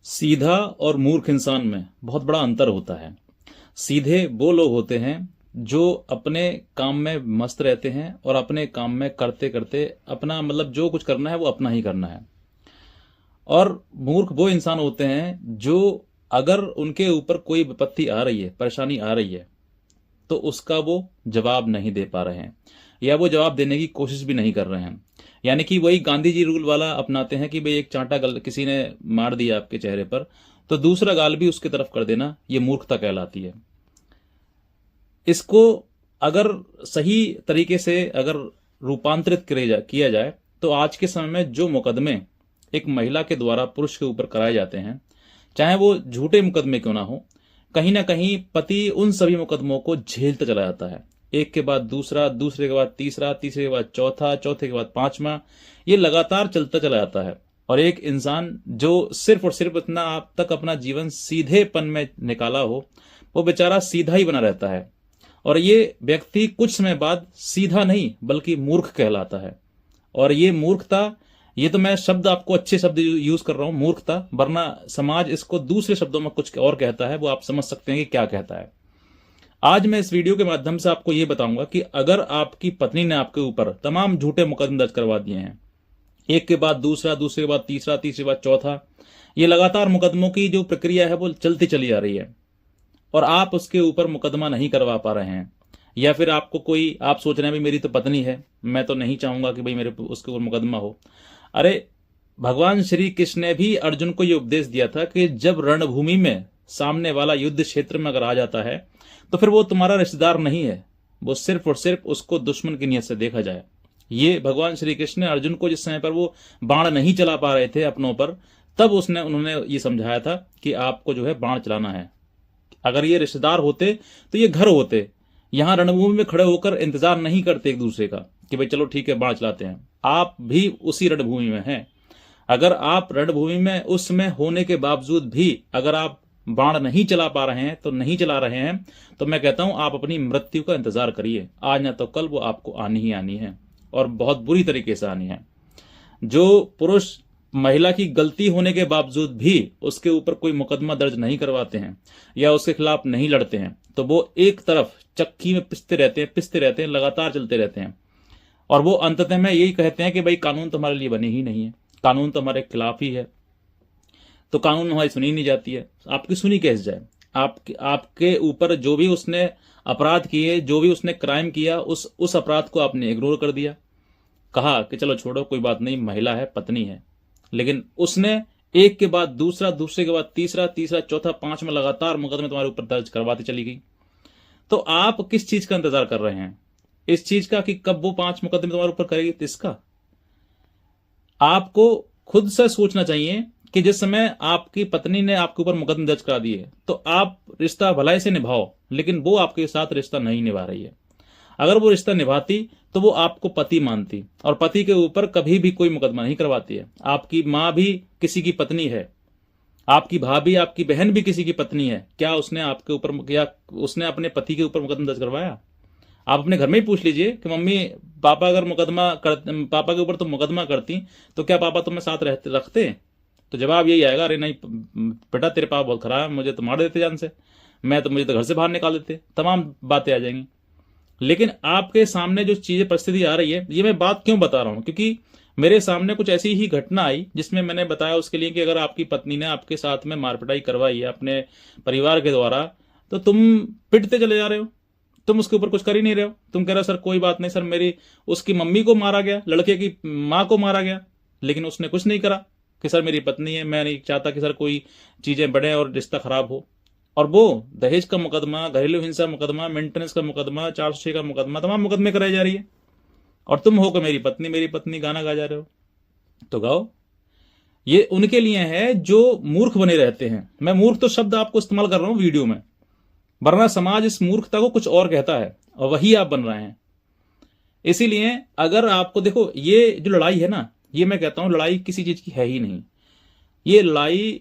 सीधा और मूर्ख इंसान में बहुत बड़ा अंतर होता है। सीधे वो लोग होते हैं जो अपने काम में मस्त रहते हैं और अपने काम में करते करते अपना मतलब जो कुछ करना है वो अपना ही करना है। और मूर्ख वो इंसान होते हैं जो अगर उनके ऊपर कोई विपत्ति आ रही है, परेशानी आ रही है, तो उसका वो जवाब नहीं दे पा रहे हैं या वो जवाब देने की कोशिश भी नहीं कर रहे हैं। यानी कि वही गांधी जी रूल वाला अपनाते हैं कि भाई एक चांटा किसी ने मार दिया आपके चेहरे पर तो दूसरा गाल भी उसकी तरफ कर देना, ये मूर्खता कहलाती है। इसको अगर सही तरीके से अगर रूपांतरित किया जाए तो आज के समय में जो मुकदमे एक महिला के द्वारा पुरुष के ऊपर कराए जाते हैं, चाहे वो झूठे मुकदमे क्यों ना हो, कहीं ना कहीं पति उन सभी मुकदमों को झेलता चला जाता है। एक के बाद दूसरा, दूसरे के बाद तीसरा, तीसरे के बाद चौथा, चौथे के बाद पांचवा, ये लगातार चलता चला जाता है। और एक इंसान जो सिर्फ और सिर्फ इतना आप तक अपना जीवन सीधेपन में निकाला हो, वो बेचारा सीधा ही बना रहता है। और ये व्यक्ति कुछ समय बाद सीधा नहीं बल्कि मूर्ख कहलाता है। और ये मूर्खता, ये तो मैं शब्द आपको अच्छे शब्द यूज कर रहा हूं, मूर्खता, वरना समाज इसको दूसरे शब्दों में कुछ और कहता है, वो आप समझ सकते हैं कि क्या कहता है। आज मैं इस वीडियो के माध्यम से आपको ये बताऊंगा कि अगर आपकी पत्नी ने आपके ऊपर तमाम झूठे मुकदमे दर्ज करवा दिए हैं, एक के बाद दूसरा, दूसरे के बाद तीसरा, तीसरे के बाद चौथा, ये लगातार मुकदमों की जो प्रक्रिया है वो चलती चली आ रही है, और आप उसके ऊपर मुकदमा नहीं करवा पा रहे हैं, या फिर आपको कोई, आप सोच रहे हैं भाई मेरी तो पत्नी है, मैं तो नहीं चाहूंगा कि भाई मेरे उसके ऊपर मुकदमा हो। अरे, भगवान श्री कृष्ण ने भी अर्जुन को यह उपदेश दिया था कि जब रणभूमि में सामने वाला युद्ध क्षेत्र में अगर आ जाता है तो फिर वो तुम्हारा रिश्तेदार नहीं है, वो सिर्फ और सिर्फ उसको दुश्मन की नियत से देखा जाए। ये भगवान श्री कृष्ण ने अर्जुन को जिस समय पर वो बाण नहीं चला पा रहे थे अपनों पर, तब उन्होंने ये समझाया था कि आपको जो है बाण चलाना है। अगर ये रिश्तेदार होते तो ये घर होते, यहां रणभूमि में खड़े होकर इंतजार नहीं करते एक दूसरे का कि भाई चलो ठीक है बाण चलाते हैं। आप भी उसी रणभूमि में हैं। अगर आप रणभूमि में उस समय होने के बावजूद भी अगर आप बाण नहीं चला पा रहे हैं, तो नहीं चला रहे हैं, तो मैं कहता हूं आप अपनी मृत्यु का इंतजार करिए। आज ना तो कल वो आपको आनी ही आनी है, और बहुत बुरी तरीके से आनी है। जो पुरुष महिला की गलती होने के बावजूद भी उसके ऊपर कोई मुकदमा दर्ज नहीं करवाते हैं या उसके खिलाफ नहीं लड़ते हैं, तो वो एक तरफ चक्की में पिसते रहते हैं, लगातार चलते रहते हैं। और वो अंततः में यही कहते हैं कि भाई कानून तो हमारे लिए बने ही नहीं है, कानून तो हमारे खिलाफ ही है, तो कानून हमारी सुनी नहीं जाती है। आपकी सुनी कैसे जाए? आपके ऊपर जो भी उसने अपराध किए, जो भी उसने क्राइम किया, उस अपराध को आपने इग्नोर कर दिया, कहा कि चलो छोड़ो कोई बात नहीं, महिला है, पत्नी है। लेकिन उसने एक के बाद दूसरा, दूसरे के बाद तीसरा, तीसरा चौथा पांचवा लगातार मुकदमे तुम्हारे ऊपर दर्ज करवाती चली गई। तो आप किस चीज का इंतजार कर रहे हैं? इस चीज का कि कब वो 5 मुकदमे तुम्हारे ऊपर करेगी? इसका आपको खुद से सोचना चाहिए कि जिस समय आपकी पत्नी ने आपके ऊपर मुकदमे दर्ज करा दिए तो आप रिश्ता भलाई से निभाओ, लेकिन वो आपके साथ रिश्ता नहीं निभा रही है। अगर वो रिश्ता निभाती तो वो आपको पति मानती, और पति के ऊपर कभी भी कोई मुकदमा नहीं करवाती है। आपकी माँ भी किसी की पत्नी है, आपकी भाभी, आपकी बहन भी किसी की पत्नी है। क्या उसने आपके ऊपर, क्या उसने अपने पति के ऊपर मुकदमा दर्ज करवाया? आप अपने घर में ही पूछ लीजिए कि मम्मी पापा अगर पापा के ऊपर तुम मुकदमा करती तो क्या पापा तुम्हें साथ रखते? तो जवाब यही आएगा, अरे नहीं बेटा तेरे पापा बहुत खराब है, मुझे तो मार देते जान से, मुझे तो घर से बाहर निकाल देते, तमाम बातें आ जाएंगी। लेकिन आपके सामने जो चीजें परिस्थिति आ रही है, ये मैं बात क्यों बता रहा हूं? क्योंकि मेरे सामने कुछ ऐसी ही घटना आई जिसमें मैंने बताया उसके लिए कि अगर आपकी पत्नी ने आपके साथ में मारपिटाई करवाई है अपने परिवार के द्वारा, तो तुम पिटते चले जा रहे हो, तुम उसके ऊपर कुछ कर ही नहीं रहे हो। तुम कह रहे हो सर कोई बात नहीं सर, मेरी उसकी मम्मी को मारा गया, लड़के की माँ को मारा गया, लेकिन उसने कुछ नहीं करा कि सर मेरी पत्नी है, मैं नहीं चाहता कि सर कोई चीजें बढ़े और रिश्ता खराब हो। और वो दहेज का मुकदमा, घरेलू हिंसा मुकदमा, मेंटेनेंस का मुकदमा, 406 का मुकदमा, तमाम मुकदमे कराई जा रही है, और तुम हो कि मेरी पत्नी गाना गा जा रहे हो। तो गाओ, ये उनके लिए है जो मूर्ख बने रहते हैं। मैं मूर्ख तो शब्द आपको इस्तेमाल कर रहा हूं वीडियो में, वरना समाज इस मूर्खता को कुछ और कहता है और वही आप बन रहे हैं। इसीलिए अगर आपको देखो, ये जो लड़ाई है ना, ये मैं कहता हूं लड़ाई किसी चीज की है ही नहीं। ये लड़ाई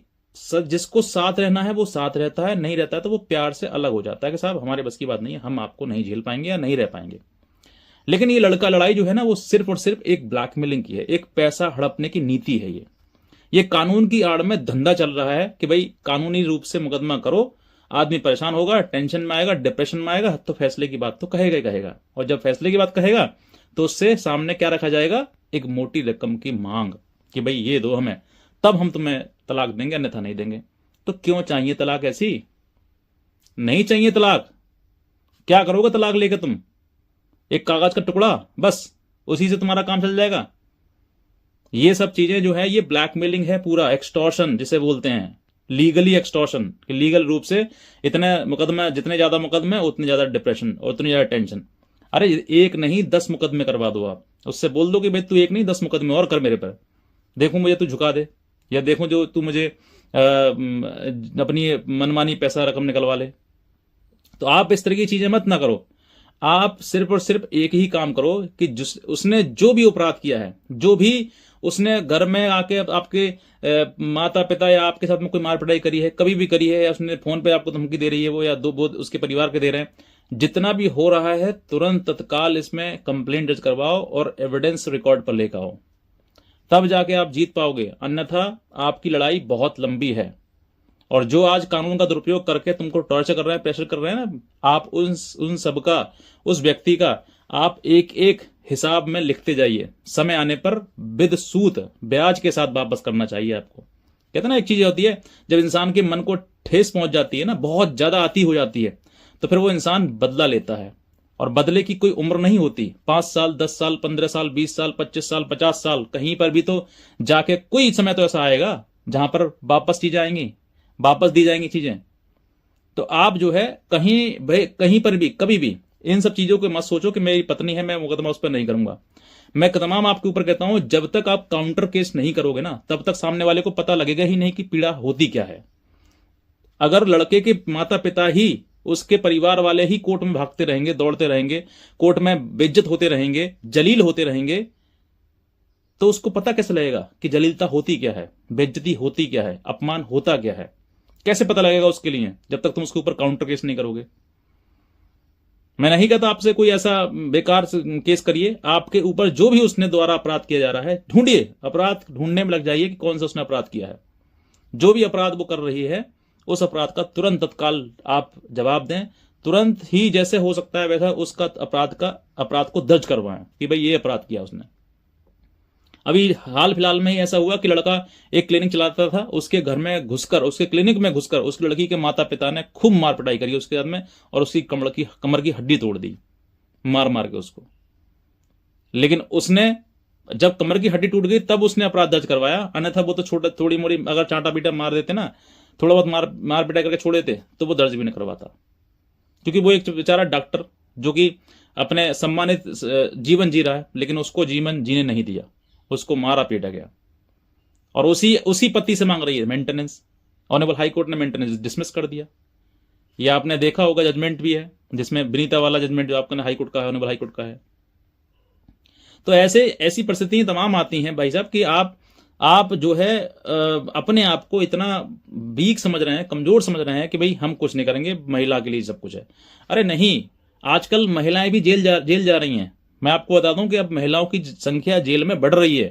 जिसको साथ रहना है वो साथ रहता है, नहीं रहता है तो वो प्यार से अलग हो जाता है कि साहब हमारे बस की बात नहीं है, हम आपको नहीं झेल पाएंगे या नहीं रह पाएंगे। लेकिन ये लड़ाई जो है ना, वो सिर्फ और सिर्फ एक ब्लैकमेलिंग की है, एक पैसा हड़पने की नीति है। ये कानून की आड़ में धंधा चल रहा है कि भाई कानूनी रूप से मुकदमा करो, आदमी परेशान होगा, टेंशन में आएगा, डिप्रेशन में आएगा, तो फैसले की बात तो कहेगा ही कहेगा। और जब फैसले की बात कहेगा तो उससे सामने क्या रखा जाएगा, एक मोटी रकम की मांग कि भाई ये दो हमें, तब हम तुम्हें तलाक देंगे, अन्यथा नहीं देंगे। तो क्यों चाहिए तलाक? ऐसी नहीं चाहिए तलाक। क्या करोगे तलाक लेके तुम? एक कागज का टुकड़ा, बस उसी से तुम्हारा काम चल जाएगा। ये सब चीजें जो है ये ब्लैकमेलिंग है, पूरा एक्सटॉर्शन जिसे बोलते हैं, लीगली एक्सटॉर्शन, कि लीगल रूप से इतने मुकदमे, जितने ज्यादा मुकदमे उतनी ज्यादा डिप्रेशन और उतनी ज्यादा टेंशन। अरे एक नहीं 10 मुकदमे करवा दो आप, उससे बोल दो कि भाई तू एक नहीं 10 मुकदमे और कर मेरे पर, देखूं मुझे तू झुका दे, या देखूं जो तू मुझे अपनी मनमानी पैसा रकम निकलवा ले। तो आप इस तरह की चीजें मत ना करो। आप सिर्फ और सिर्फ एक ही काम करो कि उसने जो भी अपराध किया है, जो भी उसने घर में आके आपके माता पिता या आपके साथ में कोई मार पिटाई करी है, कभी भी करी है, या उसने फोन पे आपको धमकी दे रही है वो, या दो बहुत उसके परिवार के दे रहे हैं, जितना भी हो रहा है तुरंत तत्काल इसमें कंप्लेंट दर्ज करवाओ और एविडेंस रिकॉर्ड पर लेकर आओ, तब जाके आप जीत पाओगे, अन्यथा आपकी लड़ाई बहुत लंबी है। और जो आज कानून का दुरुपयोग करके तुमको टॉर्चर कर रहे हैं, प्रेशर कर रहे हैं ना, आप उन सबका, उस व्यक्ति का आप एक एक हिसाब में लिखते जाइए। समय आने पर विद सूद, ब्याज के साथ वापस करना चाहिए आपको। कहते ना एक चीज होती है, जब इंसान के मन को ठेस पहुंच जाती है ना, बहुत ज्यादा आती हो जाती है, तो फिर वो इंसान बदला लेता है। और बदले की कोई उम्र नहीं होती, 5 साल 10 साल 15 साल 20 साल 25 साल 50 साल, कहीं पर भी तो जाके कोई समय तो ऐसा आएगा जहां पर वापस चीजें आएंगी, वापस दी जाएंगी चीजें। तो आप जो है कहीं पर भी कभी भी इन सब चीजों को मत सोचो कि मेरी पत्नी है मैं मुकदमा उस पर नहीं करूंगा। मैं तमाम आपके ऊपर कहता हूं, जब तक आप काउंटर केस नहीं करोगे ना, तब तक सामने वाले को पता लगेगा ही नहीं कि पीड़ा होती क्या है। अगर लड़के के माता पिता ही, उसके परिवार वाले ही कोर्ट में भागते रहेंगे, दौड़ते रहेंगे, कोर्ट में बेइज्जत होते रहेंगे, जलील होते रहेंगे, तो उसको पता कैसे लगेगा कि जलीलता होती क्या है, बेइज्जती होती क्या है, अपमान होता क्या है? कैसे पता लगेगा उसके लिए, जब तक तुम उसके ऊपर काउंटर केस नहीं करोगे। मैं नहीं कहता आपसे कोई ऐसा बेकार केस करिए, आपके ऊपर जो भी उसने द्वारा अपराध किया जा रहा है ढूंढिए, अपराध ढूंढने में लग जाइए कि कौन सा उसने अपराध किया है। जो भी अपराध वो कर रही है, उस अपराध का तुरंत तत्काल आप जवाब दें, तुरंत ही जैसे हो सकता है वैसा उसका अपराध को दर्ज करवाएं कि भाई ये अपराध किया उसने। अभी हाल फिलहाल में ही ऐसा हुआ कि लड़का एक क्लिनिक चलाता था, उसके घर में घुसकर, उसके क्लिनिक में घुसकर उस लड़की के माता पिता ने खूब मार पिटाई करी उसके साथ में, और उसकी कमर की हड्डी तोड़ दी मार मार के उसको। लेकिन उसने जब कमर की हड्डी टूट गई तब उसने अपराध दर्ज करवाया, अन्यथा वो तो छोटा थोड़ी मोड़ी अगर चांटा पीटा मार देते ना, थोड़ा बहुत मार पिटाई करके छोड़ देते, तो वो दर्ज भी नहीं करवाता। क्योंकि वो एक बेचारा डॉक्टर जो कि अपने सम्मानित जीवन जी रहा है, लेकिन उसको जीवन जीने नहीं दिया, उसको मारा पीटा गया। और उसी पति से मांग रही है मेंटेनेंस। ऑनरेबल हाई कोर्ट ने मेंटेनेंस डिसमिस कर दिया। ये आपने देखा होगा, जजमेंट भी है जिसमें विनीता वाला जजमेंट जो आपका हाई कोर्ट का है, ऑनरेबल हाई कोर्ट का है। तो ऐसी परिस्थितियां तमाम आती हैं भाई साहब कि आप जो है अपने आप को इतना वीक समझ रहे हैं, कमजोर समझ रहे हैं कि भाई हम कुछ नहीं करेंगे, महिला के लिए सब कुछ है। अरे नहीं, आजकल महिलाएं भी जेल जा रही हैं। मैं आपको बता दूं कि अब महिलाओं की संख्या जेल में बढ़ रही है।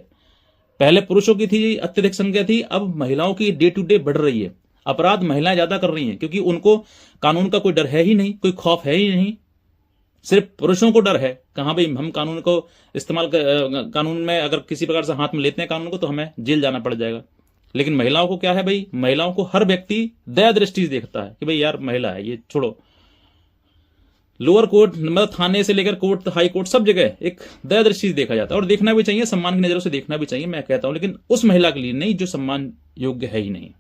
पहले पुरुषों की थी अत्यधिक संख्या थी, अब महिलाओं की डे टू डे बढ़ रही है। अपराध महिलाएं ज्यादा कर रही हैं क्योंकि उनको कानून का कोई डर है ही नहीं, कोई खौफ है ही नहीं। सिर्फ पुरुषों को डर है कहां भाई हम कानून को कानून में अगर किसी प्रकार से हाथ में लेते हैं कानून को तो हमें जेल जाना पड़ जाएगा। लेकिन महिलाओं को क्या है भाई, महिलाओं को हर व्यक्ति दया दृष्टि से देखता है कि भाई यार महिला है, ये छोड़ो। लोअर कोर्ट मतलब थाने से लेकर कोर्ट, हाई कोर्ट, सब जगह एक दया दृष्टि से देखा जाता है, और देखना भी चाहिए, सम्मान की नजरों से देखना भी चाहिए, मैं कहता हूं। लेकिन उस महिला के लिए नहीं जो सम्मान योग्य है ही नहीं।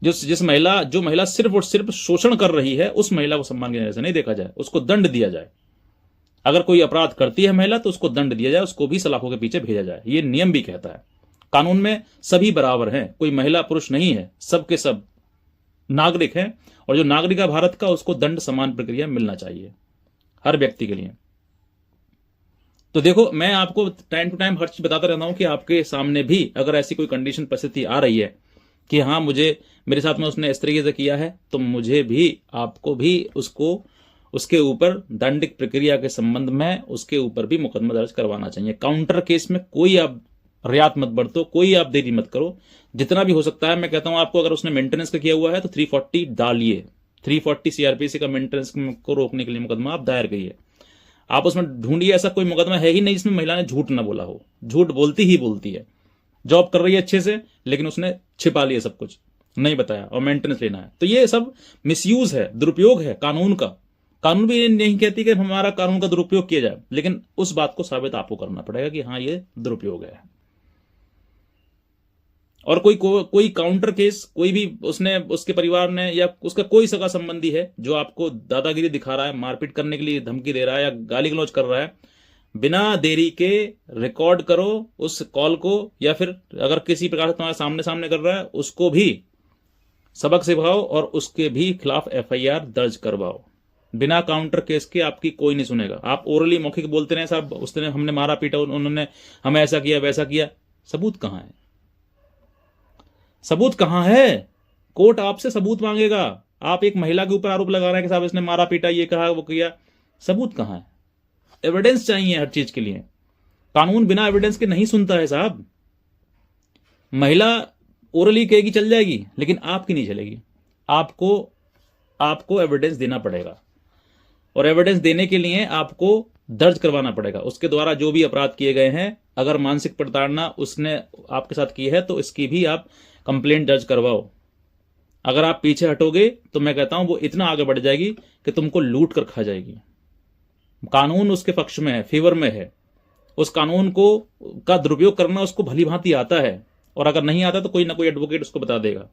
जो महिला सिर्फ और सिर्फ शोषण कर रही है, उस महिला को सम्मान की नजर से नहीं देखा जाए, उसको दंड दिया जाए। अगर कोई अपराध करती है महिला तो उसको दंड दिया जाए, उसको भी सलाखों के पीछे भेजा जाए। ये नियम भी कहता है। कानून में सभी बराबर हैं, कोई महिला पुरुष नहीं है, सबके सब नागरिक हैं, और जो नागरिक है भारत का, उसको दंड समान प्रक्रिया मिलना चाहिए हर व्यक्ति के लिए। तो देखो, मैं आपको टाइम टू टाइम हर चीज बताता रहता हूं कि आपके सामने भी अगर ऐसी कोई कंडीशन परिस्थिति आ रही है कि हाँ मेरे साथ में उसने इस तरीके से किया है, तो मुझे भी, आपको भी उसके ऊपर दंडिक प्रक्रिया के संबंध में उसके ऊपर भी मुकदमा दर्ज करवाना चाहिए। काउंटर केस में कोई आप रियायत मत बरतो, कोई आप देरी मत करो, जितना भी हो सकता है। मैं कहता हूं आपको, अगर उसने मेंटेनेंस का किया हुआ है तो 340 डालिए, 340 सीआरपीसी का मेंटेनेंस को रोकने के लिए मुकदमा आप दायर करिए। आप उसमें ढूंढिए, ऐसा कोई मुकदमा है ही नहीं जिसमें महिला ने झूठ ना बोला हो। झूठ बोलती ही बोलती है, जॉब कर रही है अच्छे से, लेकिन उसने छिपा लिया सब कुछ, नहीं बताया और मेंटेनेंस लेना है। तो ये सब मिसयूज है, दुरुपयोग है कानून का। कानून भी नहीं कहती कि हमारा कानून का दुरुपयोग किया जाए, लेकिन उस बात को साबित आपको करना पड़ेगा कि हाँ ये दुरुपयोग है। और कोई काउंटर केस, कोई भी उसने, उसके परिवार ने या उसका कोई सगा संबंधी है जो आपको दादागिरी दिखा रहा है, मारपीट करने के लिए धमकी दे रहा है या गाली गलौज कर रहा है, बिना देरी के रिकॉर्ड करो उस कॉल को, या फिर अगर किसी प्रकार से तुम्हारे सामने सामने कर रहा है उसको भी सबक सिखाओ और उसके भी खिलाफ एफआईआर दर्ज करवाओ। बिना काउंटर केस के आपकी कोई नहीं सुनेगा। आप ओरली मौखिक बोलते रहे साहब, उसने हमने मारा पीटा, उन्होंने हमें ऐसा किया वैसा किया, सबूत कहां है? सबूत कहां है? कोर्ट आपसे सबूत मांगेगा। आप एक महिला के ऊपर आरोप लगा रहे हैं कि साहब इसने मारा पीटा, ये कहा वो किया, सबूत कहां है? एविडेंस चाहिए हर चीज के लिए। कानून बिना एविडेंस के नहीं सुनता है साहब। महिला ओरली कहेगी चल जाएगी, लेकिन आपकी नहीं चलेगी। आपको एविडेंस देना पड़ेगा, और एविडेंस देने के लिए आपको दर्ज करवाना पड़ेगा। उसके द्वारा जो भी अपराध किए गए हैं, अगर मानसिक प्रताड़ना उसने आपके साथ की है तो इसकी भी आप कंप्लेंट दर्ज करवाओ। अगर आप पीछे हटोगे तो मैं कहता हूं वो इतना आगे बढ़ जाएगी कि तुमको लूट कर खा जाएगी। कानून उसके पक्ष में है, फेवर में है। उस कानून को का दुरुपयोग करना उसको भली भांति आता है, और अगर नहीं आता तो कोई ना कोई एडवोकेट उसको बता देगा।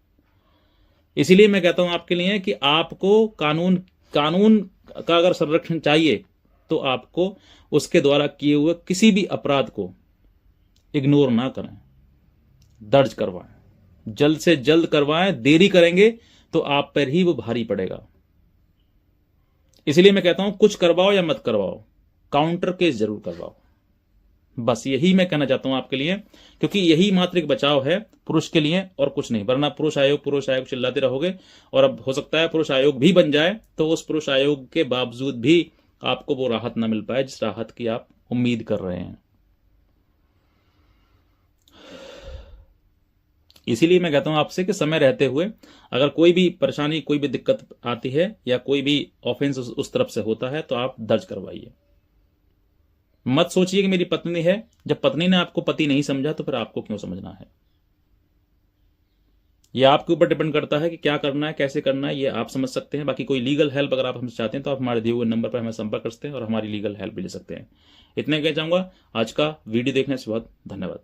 इसीलिए मैं कहता हूं आपके लिए कि आपको कानून का अगर संरक्षण चाहिए तो आपको उसके द्वारा किए हुए किसी भी अपराध को इग्नोर ना करें, दर्ज करवाएं, जल्द से जल्द करवाएं। देरी करेंगे तो आप पर ही वो भारी पड़ेगा। इसलिए मैं कहता हूं कुछ करवाओ या मत करवाओ, काउंटर केस जरूर करवाओ। बस यही मैं कहना चाहता हूं आपके लिए, क्योंकि यही मात्र एक बचाव है पुरुष के लिए और कुछ नहीं। वरना पुरुष आयोग चिल्लाते रहोगे, और अब हो सकता है पुरुष आयोग भी बन जाए तो उस पुरुष आयोग के बावजूद भी आपको वो राहत ना मिल पाए जिस राहत की आप उम्मीद कर रहे हैं। इसीलिए मैं कहता हूं आपसे कि समय रहते हुए अगर कोई भी परेशानी, कोई भी दिक्कत आती है या कोई भी ऑफेंस उस तरफ से होता है तो आप दर्ज करवाइए। मत सोचिए कि मेरी पत्नी है, जब पत्नी ने आपको पति नहीं समझा तो फिर आपको क्यों समझना है। यह आपके ऊपर डिपेंड करता है कि क्या करना है, कैसे करना है, ये आप समझ सकते हैं। बाकी कोई लीगल हेल्प अगर आप हमसे चाहते हैं तो आप हमारे दिए हुए नंबर पर हमें संपर्क कर सकते हैं और हमारी लीगल हेल्प भी ले सकते हैं। इतने कहना चाहूंगा। आज का वीडियो देखने से बहुत धन्यवाद।